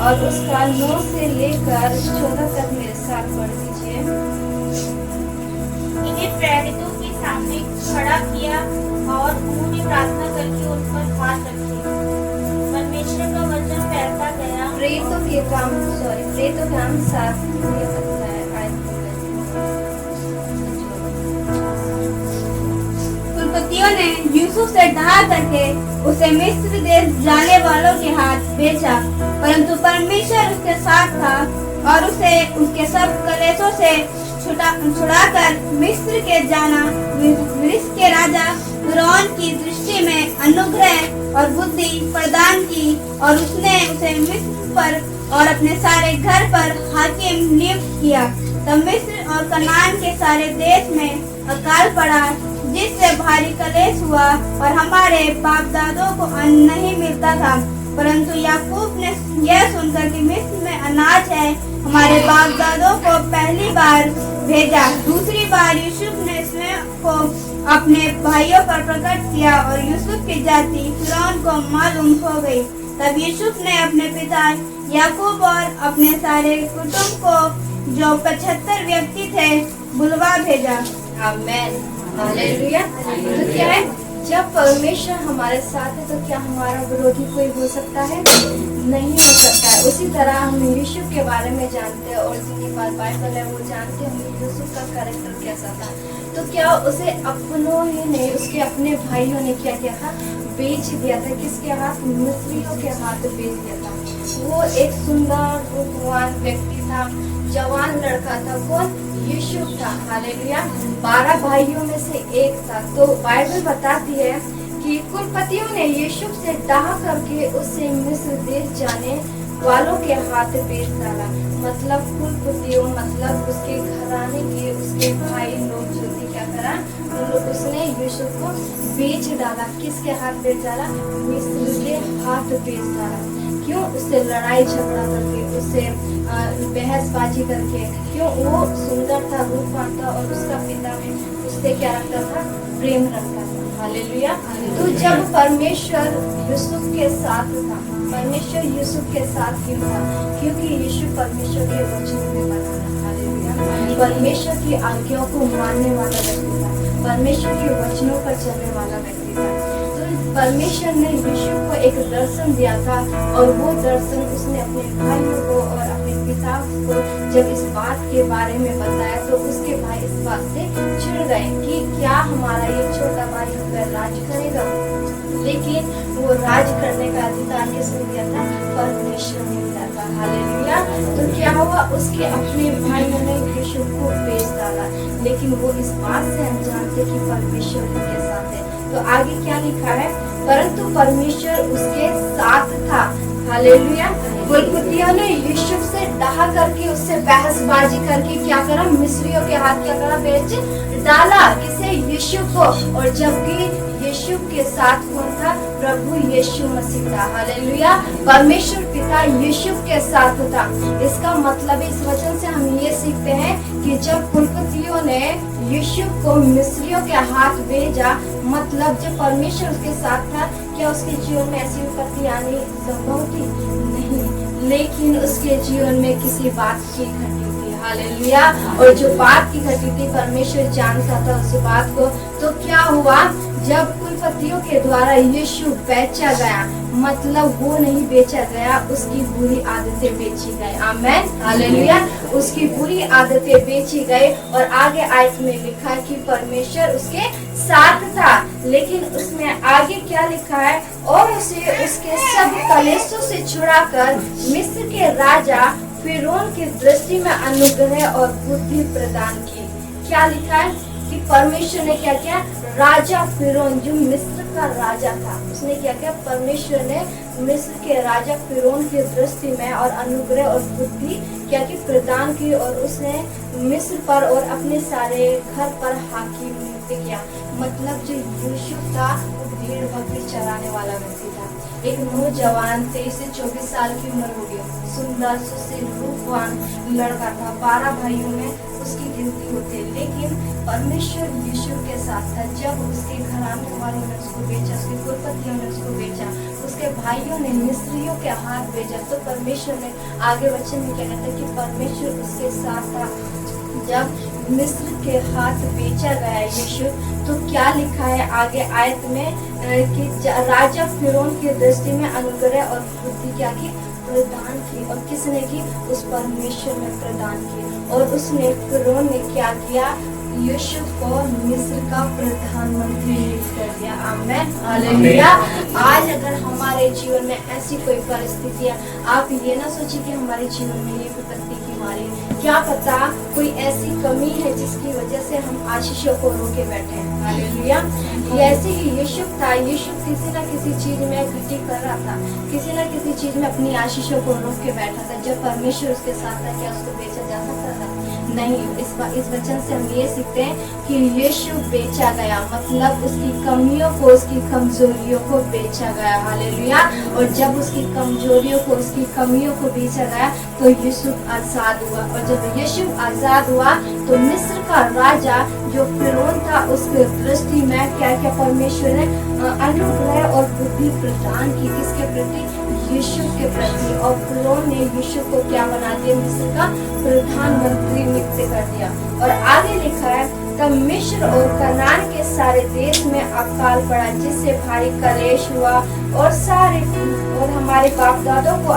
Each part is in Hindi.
और उसका 9 से लेकर 14 तक मेरे साथ पढ़ दीजिए। इन्हें प्रेरितों के सामने खड़ा किया और उन्होंने प्रार्थना करके उन पर हाथ रखे। परमेश्वर का वचन फैलता गया। प्रेरितों के काम 7 ये पता है आयत कुलपतियों ने यूसुफ से ढहा करके उसे मिस्र देश जाने वालों के हाथ भेजा, परंतु परमेश्वर उसके साथ था और उसे उसके सब कलेशों से छुड़ाकर मिस्र के जाना। मिस्र के राजा फिरौन की दृष्टि में अनुग्रह और बुद्धि प्रदान की और उसने उसे मिस्र पर और अपने सारे घर पर हाकिम नियुक्त किया। तब मिस्र और कनान के सारे देश में अकाल पड़ा, जिससे भारी कलेश हुआ और हमारे बाप दादों को अन्न नहीं मिलता था। परंतु याकूब ने यह सुनकर कि मिस्र में अनाज है, हमारे बाप दादों को पहली बार भेजा। दूसरी बार यूसुफ ने स्वयं को अपने भाइयों पर प्रकट किया और यूसुफ की जाति फिरौन को मालूम हो गई। तब यूसुफ ने अपने पिता याकूब और अपने सारे कुटुंब को, जो 75 व्यक्ति थे, बुलवा भेजा। आमेन, हालेलुया। तो क्या है, जब परमेश्वर हमारे साथ है तो क्या हमारा विरोधी कोई हो सकता है? नहीं हो सकता है। उसी तरह हम यूसुफ के बारे में जानते हैं और जिनके पास बाइबल है वो जानते हैं यूसुफ का कैरेक्टर कैसा था। तो क्या उसे अपनों ही नहीं, उसके अपने भाइयों ने क्या किया था? बेच दिया था। किसके हाथ? मिस्रियों के हाथ बेच दिया था। वो एक सुंदर रूपवान व्यक्ति था, जवान लड़का था। कौन? यूसुफ था। हालेलुया। 12 भाइयों में से एक था। तो बाइबल बताती है कि कुलपतियों ने यूसुफ से डाह करके उसे मिस्र देश जाने वालों के हाथ बेच डाला। मतलब कुलपतियों, मतलब उसके घराने के, उसके भाई लोग जो थे, क्या करा? उसने यूसुफ को बेच डाला। किसके हाथ बेच डाला? मिस्र के हाथ बेच डाला। क्यों? उससे लड़ाई झगड़ा करके, उससे बहसबाजी करके। क्यों? वो सुंदर था, रूपवान था और उसका पिता में उससे क्या रखता था? प्रेम रखता था। हालेलुया। तो जब परमेश्वर यूसुफ के साथ था, परमेश्वर यूसुफ के साथ क्यों था? क्योंकि यूसुफ परमेश्वर के वचन में बना था। हालेलुया। परमेश्वर की आज्ञाओं को मानने वाला व्यक्ति था, परमेश्वर के वचनों पर चलने वाला व्यक्ति था। परमेश्वर ने यूसुफ को एक दर्शन दिया था और वो दर्शन उसने अपने भाइयों को और अपने पिता को जब इस बात के बारे में बताया तो उसके भाई इस बात से चिढ़ गए कि क्या हमारा ये छोटा भाई हम पर राज करेगा। लेकिन वो राज करने का अधिकार किसने दिया था? परमेश्वर ने दिया था। हालेलुया। तो क्या हुआ? उसके अपने भाइयों ने यूसुफ को बेच डाला, लेकिन वो इस बात से अनजान थे कि परमेश्वर उनके साथ है। तो आगे क्या लिखा है? परंतु परमेश्वर उसके साथ था। हालेलुया। कुलपतियों ने यूसुफ से डाह करके, उससे बहसबाजी करके क्या करा? मिस्रियों के हाथ क्या करा? बेच डाला। किसे? यूसुफ को। और जबकि यीशु के साथ कौन था? प्रभु यीशु मसीह था। हालेलुया। परमेश्वर पिता यीशु के साथ था। इसका मतलब इस वचन से हम ये सीखते हैं कि जब कुलपतियों ने यीशु को मिस्रियों के हाथ भेजा, मतलब जब परमेश्वर उसके साथ था, क्या उसके जीवन में ऐसी विपत्ति आनी संभव थी? नहीं, लेकिन उसके जीवन में किसी बात की घटी थी। हालेलुया। और जो बात की घटी थी परमेश्वर जानता था उस बात को। तो क्या हुआ? जब कुलपतियों के द्वारा यीशु बेचा गया, मतलब वो नहीं बेचा गया, उसकी बुरी आदतें बेची गई। आमेन, हालेलुया। उसकी बुरी आदतें बेची गई और आगे आयत में लिखा कि परमेश्वर उसके साथ था। लेकिन उसमें आगे क्या लिखा है? और उसे उसके सब कलेशों से छुड़ाकर मिस्र के राजा फिरौन की दृष्टि में अनुग्रह और बुद्धि प्रदान की। क्या लिखा है कि परमेश्वर ने क्या किया? राजा फिरौन, जो मिस्र का राजा था, उसने क्या किया? परमेश्वर ने मिस्र के राजा फिरौन की दृष्टि में और अनुग्रह और बुद्धि क्या की? प्रदान की। और उसने मिस्र पर और अपने सारे घर पर हाकिम नियुक्त किया। मतलब जो यूसुफ था वो भेड़ बकरी चराने वाला व्यक्ति था। एक नौजवान 23 से 24 साल की उम्र होगी, सुंदर सुशील रूपवान लड़का था। 12 भाइयों में उसकी गिनती होती है, लेकिन परमेश्वर यीशु के साथ था। जब उसके घराने वालों ने उसको बेचा, उसके कुलपतियों ने उसको बेचा, उसके भाइयों ने मिस्रियों के हाथ भेजा, तो परमेश्वर ने आगे वचन में क्या कहता है कि परमेश्वर उसके साथ था। जब मिस्र के हाथ बेचा गया यीशु, तो क्या लिखा है आगे आयत में कि राजा फिरौन की दृष्टि में अनुग्रह और बुद्धि क्या की, प्रदान की। और किसने की? उस परमेश्वर ने प्रदान की। और उसने फिरौन ने क्या किया? यूसुफ को मिस्र का प्रधानमंत्री नियुक्त कर दिया। आमीन, हालेलुया। आज अगर हमारे जीवन में ऐसी कोई परिस्थिति है, आप ये ना सोचिए कि हमारे जीवन में ये विपत्ति की मारी, क्या पता कोई ऐसी कमी है जिसकी वजह से हम आशीषों को रोके बैठे हैं। हालेलुया। ऐसे ही यूसुफ था। यूसुफ किसी न किसी चीज में घटी कर रहा था, किसी न किसी चीज में अपनी आशीषों को रोक के बैठा था। जब परमेश्वर उसके साथ था, क्या उसको बेचा जा सकता था? नहीं। इस वचन से हम ये सीखते हैं कि यीशु बेचा गया, मतलब उसकी कमियों को, उसकी कमजोरियों को बेचा गया। हालेलुया। और जब उसकी कमजोरियों को, उसकी कमियों को बेचा गया, तो यूसुफ आजाद हुआ। और जब यूसुफ आजाद हुआ, तो मिस्र का राजा जो फिरौन था, उसके दृष्टि में क्या क्या परमेश्वर ने अनुग्रह और बुद्धि प्रदान की। किसके प्रति? यूसुफ के प्रति। और फिरौन ने यूसुफ को क्या बना दिया? मिस्र का प्रधानमंत्री नियुक्त कर दिया। और आगे लिखा है, तब मिस्र और कनान के सारे देश में अकाल पड़ा, जिससे भारी कलेश हुआ और हमारे बाप दादों को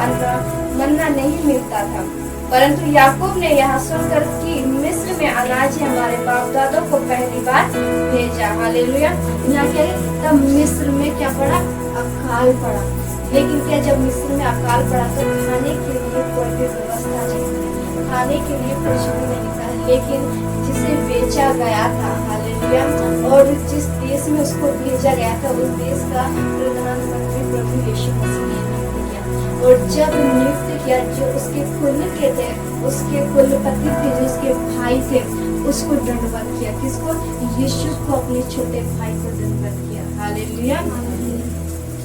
मन्ना नहीं मिलता था। परंतु याकूब ने यह सुनकर कि मिस्र में अनाज है, हमारे बाप दादों को पहली बार भेजा। हालेलुया। यहाँ क्या है? तब मिस्र में क्या पड़ा? अकाल पड़ा। लेकिन क्या जब मिस्र में अकाल पड़ा तो खाने के लिए कोई भी व्यवस्था नहीं थी, खाने के लिए कुछ भी नहीं था। लेकिन जिसे बेचा गया था, हालेलुया, और जिस देश में उसको भेजा गया था, उस देश का प्रधानमंत्री प्रभु यीशु मसीह ने नियुक्त किया। और जब नियुक्त किया, जो उसके कुल के थे, उसके कुलपति थे, जो उसके भाई थे, उसको दंडवत किया। किसको? यीशु को, अपने छोटे भाई को दंडवत किया। हालेलुया।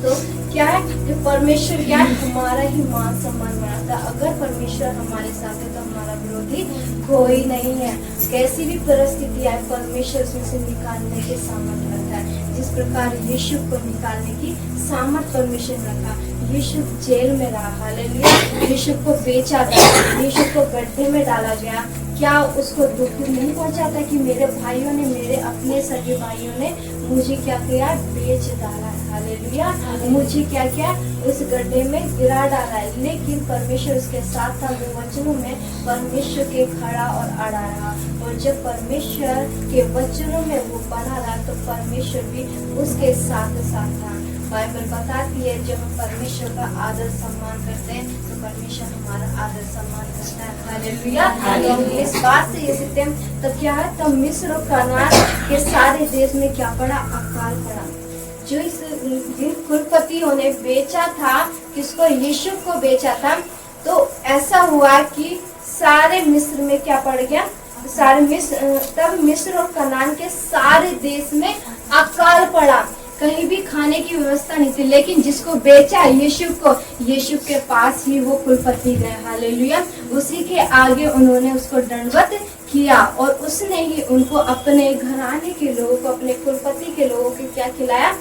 तो क्या है? जो परमेश्वर क्या है? हमारा ही मान सम्मान बनाता। अगर परमेश्वर हमारे साथ है तो हमारा विरोधी कोई नहीं है। कैसी भी परिस्थिति आए, परमेश्वर उसमें से निकालने के सामर्थ्य रखता है। जिस प्रकार यीशु को निकालने की सामर्थ्य परमेश्वर ने रखा। यीशु जेल में रहा, हालेलुया। यीशु को बेचा गया, यीशु को गड्ढे में डाला गया। क्या उसको दुख नहीं पहुंचाता कि मेरे भाइयों ने, मेरे अपने सगे भाइयों ने मुझे क्या किया? बेच डाला है। हालेलुया। मुझे क्या किया? उस गड्ढे में गिरा डाला है। लेकिन परमेश्वर उसके साथ था। वो वचनों में परमेश्वर के खड़ा और अड़ा रहा। और जब परमेश्वर के वचनों में वो बना रहा, तो परमेश्वर भी उसके साथ साथ था। बाइबल बताती है, जब हम परमेश्वर का आदर सम्मान करते हैं, तो परमेश्वर हमारा आदर सम्मान करता है। हालेलुया। तो हम इस बात से ये सीखते हैं। तब क्या है? तब मिस्र और कनान के सारे देश में क्या पड़ा? अकाल पड़ा। जो इस जिन कुलपतियों ने बेचा था, किसको? यीशु को बेचा था, तो ऐसा हुआ कि सारे मिस्र में क्या पड़ गया? तब मिस्र और कनान के सारे देश में अकाल पड़ा। कहीं भी खाने की व्यवस्था नहीं थी। लेकिन जिसको बेचा यीशु के पास ही वो कुलपति गए। हालेलुया। उसी के आगे उन्होंने उसको दंडवत किया, और उसने ही उनको, अपने घराने के लोगों को, अपने कुलपति के लोगों को क्या खिलाया?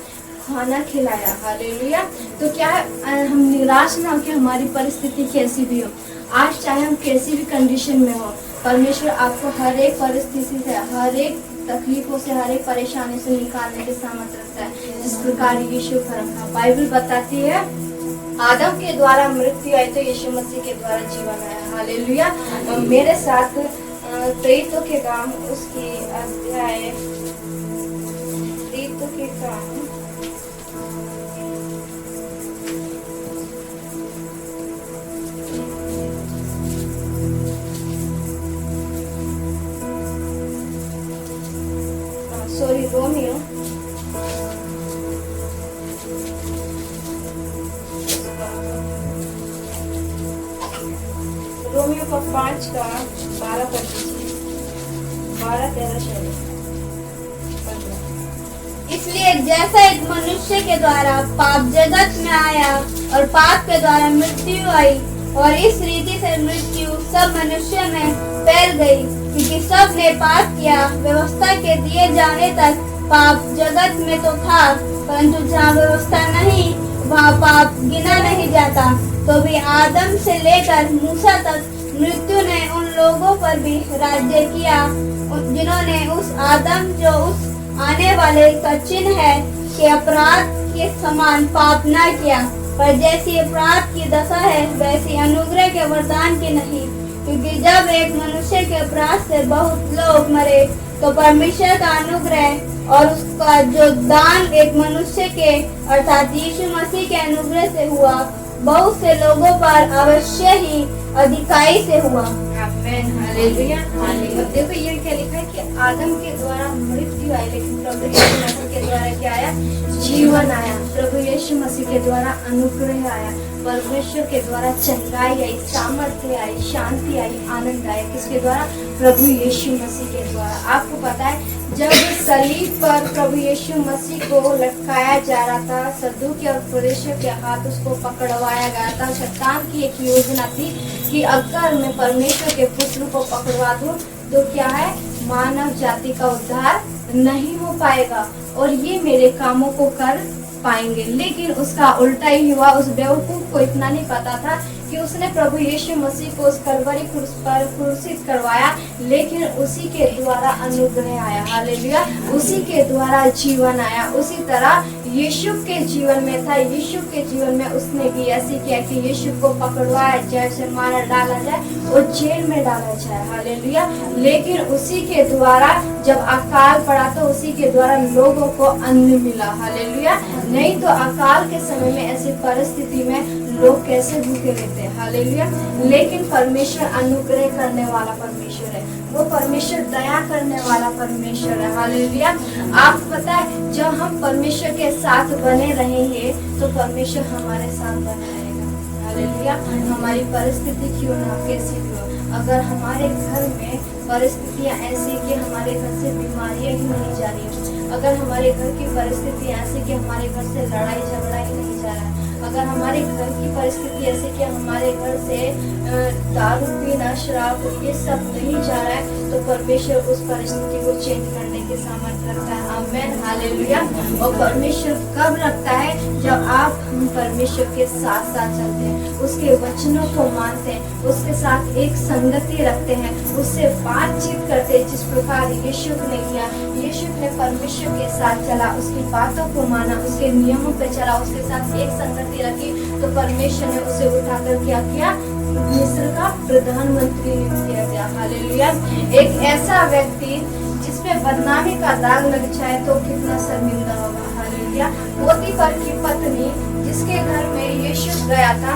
खाना खिलाया। हालेलुया। तो क्या हम निराश ना हो कि हमारी परिस्थिति कैसी भी हो। आज चाहे हम कैसी भी कंडीशन में हो, परमेश्वर आपको हर एक परिस्थिति से, हर एक तकलीफों से, हर एक परेशानी से निकालने के सामर्थ्य रखता है, जिस प्रकार यीशु का रखा। बाइबल बताती है, आदम के द्वारा मृत्यु आई तो यीशु मसीह के द्वारा जीवन आया। हालेलुया। मेरे साथ प्रेरितों के काम, उसकी अध्याय, प्रेरितों के काम, रोमियो, रोमियो का 5 का 12 पद, 12-13 शब्द। इसलिए जैसा एक मनुष्य के द्वारा पाप जगत में आया और पाप के द्वारा मृत्यु आई, और इस रीति से मृत्यु सब मनुष्य में फैल गई, क्योंकि सब ने पाप किया। व्यवस्था के दिए जाने तक पाप जगत में तो था, परंतु जहाँ व्यवस्था नहीं वहाँ पाप गिना नहीं जाता। तो भी आदम से लेकर मूसा तक मृत्यु ने उन लोगों पर भी राज्य किया जिन्होंने उस आदम जो उस आने वाले का चिन्ह है कि अपराध के समान पाप न किया। पर जैसी अपराध की दशा है वैसी अनुग्रह के वरदान की नहीं, क्योंकि जब एक मनुष्य के अपराध से बहुत लोग मरे तो परमेश्वर का अनुग्रह और उसका जो दान एक मनुष्य के अर्थात यीशु मसीह के अनुग्रह से हुआ बहुत से लोगों पर अवश्य ही अधिकाई से हुआ। आमीन, हालेलुया। अब देखो ये क्या लिखा है कि आदम के द्वारा मृत्यु आई, लेकिन प्रभु यीशु मसीह के द्वारा क्या आया? जीवन आया। प्रभु यीशु मसीह के द्वारा अनुग्रह आया, परमेश्वर के द्वारा चंगाई आई, सामर्थ्य आई, शांति आई, आनंद आया। किसके द्वारा? प्रभु यीशु मसीह के द्वारा। आपको पता है जब सलीब पर प्रभु यीशु मसीह को लटकाया जा रहा था, सद्दूकी और फरीसियों के हाथ उसको पकड़वाया गया था। शैतान की एक योजना थी कि अगर मैं परमेश्वर के पुत्र को पकड़वा दूं तो क्या है, मानव जाति का उद्धार नहीं हो पाएगा और ये मेरे कामों को कर पाएंगे। लेकिन उसका उल्टा ही हुआ। उस बेवकूफ को इतना नहीं पता था कि उसने प्रभु यीशु मसीह को उस कलवरी क्रूस पर क्रूसित करवाया, लेकिन उसी के द्वारा अनुग्रह आया। हालेलुया। उसी के द्वारा जीवन आया। उसी तरह यीशु के जीवन में था। यीशु के जीवन में उसने भी ऐसे किया कि यीशु को पकड़वाया जाए, से मारा डाला जाए और जेल में डाला जाए। हालेलुया। लेकिन उसी के द्वारा जब अकाल पड़ा तो उसी के द्वारा लोगों को अन्न मिला। हालेलुया। नहीं तो अकाल के समय में ऐसी परिस्थिति में लोग कैसे भूखे रहते हैं। हालेलुया। लेकिन परमेश्वर अनुग्रह करने वाला परमेश्वर है, वो परमेश्वर दया करने वाला परमेश्वर है। हालेलुया। आप पता है जब हम परमेश्वर के साथ बने रहेंगे तो परमेश्वर हमारे साथ बना रहेगा। हालेलुया। हमारी परिस्थिति क्यों ना कैसी भी हो, अगर हमारे घर में परिस्थितियां ऐसी कि हमारे घर से बीमारियां ही नहीं जा रही, अगर हमारे घर की परिस्थिति ऐसी कि हमारे घर से लड़ाई झगड़ा ही नहीं जा रहा है, अगर हमारे घर की परिस्थिति ऐसी कि हमारे घर से दारू पीना, शराब ये सब नहीं जा रहा है, तो परमेश्वर उस परिस्थिति को चेंज करने के सामर्थ्य रखता है। आमीन, हालेलुया। और परमेश्वर कब रखता है? जब आप हम परमेश्वर के साथ साथ चलते हैं, उसके वचनों को मानते हैं, उसके साथ एक संगति रखते हैं, उससे बातचीत करते हैं। जिस प्रकार यीशु ने किया, यीशु ने परमेश्वर के साथ चला, उसकी बातों को माना, उसके नियमों पे चला, उसके साथ एक संगति रखी, तो परमेश्वर ने उसे उठाकर क्या किया? मिस्र का प्रधानमंत्री नियुक्त किया गया। हालेलुया। एक ऐसा व्यक्ति जिसपे बदनामी का दाग लग जाए तो कितना शर्मिंदा होगा। हालेलुया। पोतीफर की पत्नी जिसके घर में यीशु गया था,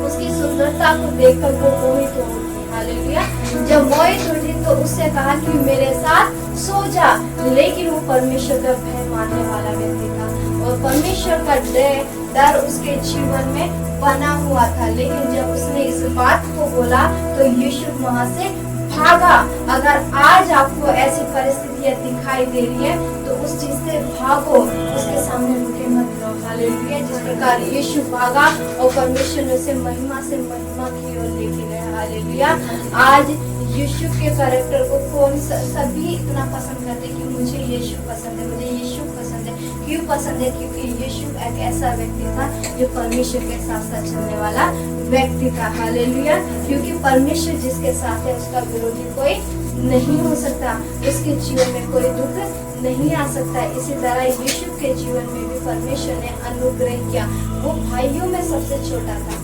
उसकी सुंदरता को देखकर वो मोहित हो उठी। हालेलुया। जब मोहित उठी तो उससे कहा कि मेरे साथ सो जा, लेकिन वो परमेश्वर का भय मानने वाला व्यक्ति था और परमेश्वर का डर उसके जीवन में बना हुआ था। लेकिन जब उसने इस बात को बोला तो यीशु वहां से भागा। अगर आज आपको ऐसी परिस्थितियां दिखाई दे रही है तो उस चीज से भागो, उसके सामने रुके मत रहो। हालेलुया। जिस प्रकार यीशु भागा और परमेश्वर ने उसे महिमा से महिमा की ओर लेके गया। हालेलुया। आज यीशु के कैरेक्टर को कौन सभी इतना पसंद करते कि मुझे यीशु पसंद है, मुझे यीशु पसंद है। क्यों पसंद है? क्योंकि यीशु एक ऐसा व्यक्ति था जो परमेश्वर के साथ साथ चलने वाला व्यक्ति था। हालेलुया। क्योंकि परमेश्वर जिसके साथ है उसका विरोधी कोई नहीं हो सकता, उसके जीवन में कोई दुख नहीं आ सकता। इसी तरह यीशु के जीवन में भी परमेश्वर ने अनुग्रह किया। वो भाइयों में सबसे छोटा था।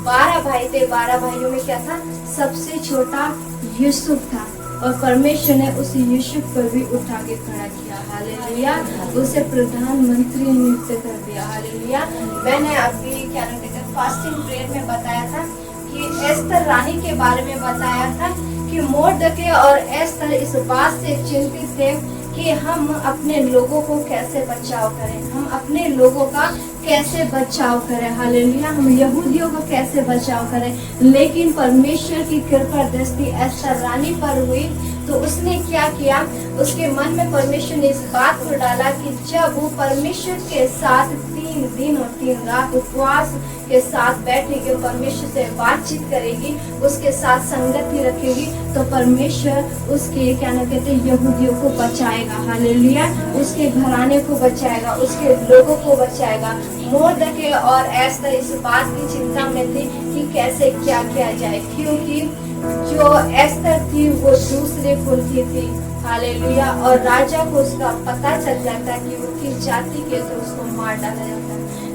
12 भाई थे, 12 भाइयों में क्या था? सबसे छोटा यूसुफ था और परमेश्वर ने उस यूसुफ पर भी उठा के खड़ा किया। हालेलुया। उसे प्रधानमंत्री नियुक्त कर दिया। हालेलुया। मैंने अभी क्या कहते हैं फास्टिंग प्रेयर में बताया था कि एस्तर रानी के बारे में बताया था कि मोर्दके और एस्तर इस बात से चिंतित थे कि हम अपने लोगों को कैसे बचाव करें, हम अपने लोगों का कैसे बचाव करें। हालेलुया। हम यहूदियों को कैसे बचाव करें। लेकिन परमेश्वर की कृपा दृष्टि एस्तर रानी पर हुई तो उसने क्या किया, उसके मन में परमेश्वर ने इस बात को डाला कि जब वो परमेश्वर के साथ 3 दिन और 3 रात उपवास के साथ बैठेगी, परमेश्वर से बातचीत करेगी, उसके साथ संगति रखेगी, तो परमेश्वर उसके क्या ना कहते यहूदियों को बचाएगा। हालेलुया। उसके घराने को बचाएगा, उसके लोगों को बचाएगा। मोर्दके और एस्तर इस बात की चिंता में थी कि कैसे क्या किया जाए, क्योंकि जो एस्तर थी वो दूसरे कुल की थी। हालेलुया। और राजा को उसका पता चल जाता कि वो किस जाति के, तो उसको मार डाला जाता।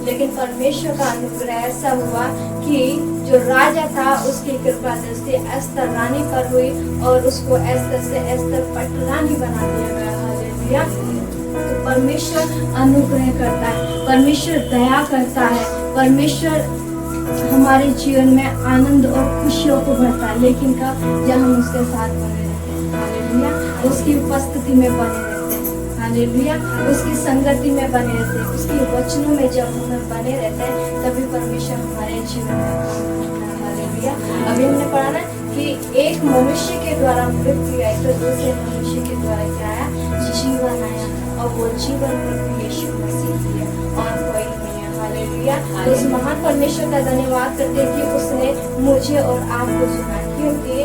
लेकिन परमेश्वर का अनुग्रह ऐसा हुआ कि जो राजा था उसकी कृपा दृष्टि एस्तर रानी पर हुई और उसको एस्तर से एस्तर पटरानी बना दिया गया। हालेलुया। तो परमेश्वर अनुग्रह करता है, परमेश्वर दया करता है, परमेश्वर हमारे जीवन में आनंद और खुशियों को भरता है, लेकिन कब, जब हम उसके साथ बने रहते हैं। हालेलुया। उसकी उपस्थिति में बने रहते हैं। हालेलुया। उसकी संगति में बने रहते हैं, उसके वचनों में जब हम बने रहते हैं, तभी परमेश्वर हमारे जीवन में काम करता है। हालेलुया। अभी हमने पढ़ा ना कि एक मनुष्य के द्वारा मृत्यु आई, तो दूसरे मनुष्य के द्वारा क्या आया, जीवन आया, और वो जीवन प्रभु यीशु मसीह की है और कोई नहीं है। हालेलुया। तो उस महान परमेश्वर का धन्यवाद करते हैं कि उसने मुझे और आपको चुना, क्योंकि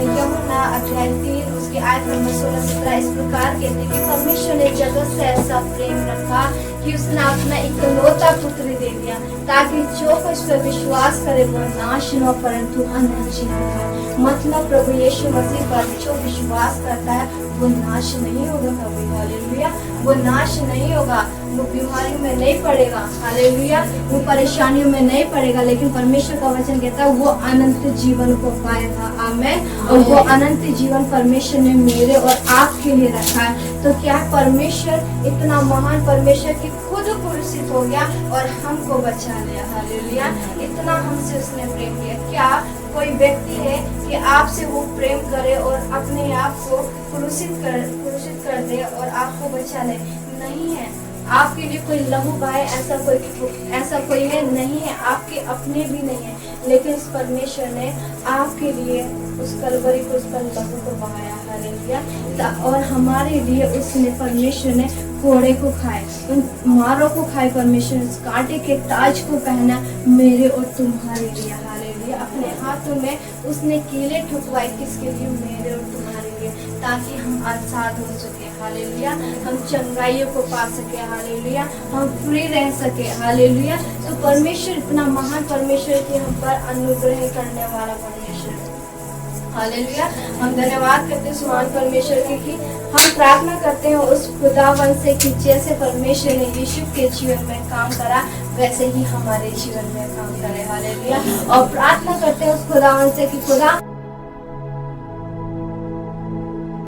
यूहन्ना अध्याय 3 उसके आयत नंबर 16-17 इस प्रकार कहते हैं कि परमेश्वर ने जगत से ऐसा प्रेम रखा कि उसने अपना इकलौता पुत्र दे दिया, ताकि जो कुछ पर विश्वास करे वो नाश न परंतु अनंत जीवन पाए। मतलब प्रभु यीशु मसीह पर जो विश्वास करता है वो नाश नहीं होगा कभी। हालेलुया। वो नाश नहीं होगा, वो बीमारियों में नहीं पड़ेगा। हालेलुया। वो परेशानियों में नहीं पड़ेगा, लेकिन परमेश्वर का वचन कहता है वो अनंत जीवन को पाएगा। आमीन। और वो अनंत जीवन परमेश्वर ने मेरे और आपके लिए रखा है। तो क्या परमेश्वर इतना महान परमेश्वर की खुद पुरुषित हो गया और हमको बचा लिया। हालेलुया। इतना हमसे उसने प्रेम किया। क्या कोई व्यक्ति है कि आपसे वो प्रेम करे और अपने आप को पुरुषित कर दे और आपको बचा ले? नहीं है। आपके लिए कोई लहू बहाए ऐसा कोई है नहीं है, आपके अपने भी नहीं है, लेकिन इस परमेश्वर ने आपके लिए उस कलवरी को, उस पर लहू को बहाया। हालेलुया। और हमारे लिए उसने, परमेश्वर ने कोड़े को खाए, उन मारों को खाए, परमेश्वर ने कांटे के ताज को पहना मेरे और तुम्हारे लिए। हालेलुया। अपने हाथों में उसने कीले ठुकवाए, किसके लिए? मेरे और तुम्हारे लिए, ताकि हम आजाद हो सके। हालेलुया। हम चंगाइयों को पा सके। हालेलुया। हम फ्री रह सके। हालेलुया। तो परमेश्वर इतना महान परमेश्वर कि हम पर अनुग्रह करने वाला परमेश्वर। हालेलुया। हम धन्यवाद करते हैं उस महान परमेश्वर के कि हम प्रार्थना करते हैं उस खुदावन से कि जैसे परमेश्वर ने यीशु के जीवन में काम करा वैसे ही हमारे जीवन में काम करे। हालेलुया। और प्रार्थना करते हैं उस खुदावन से कि खुदा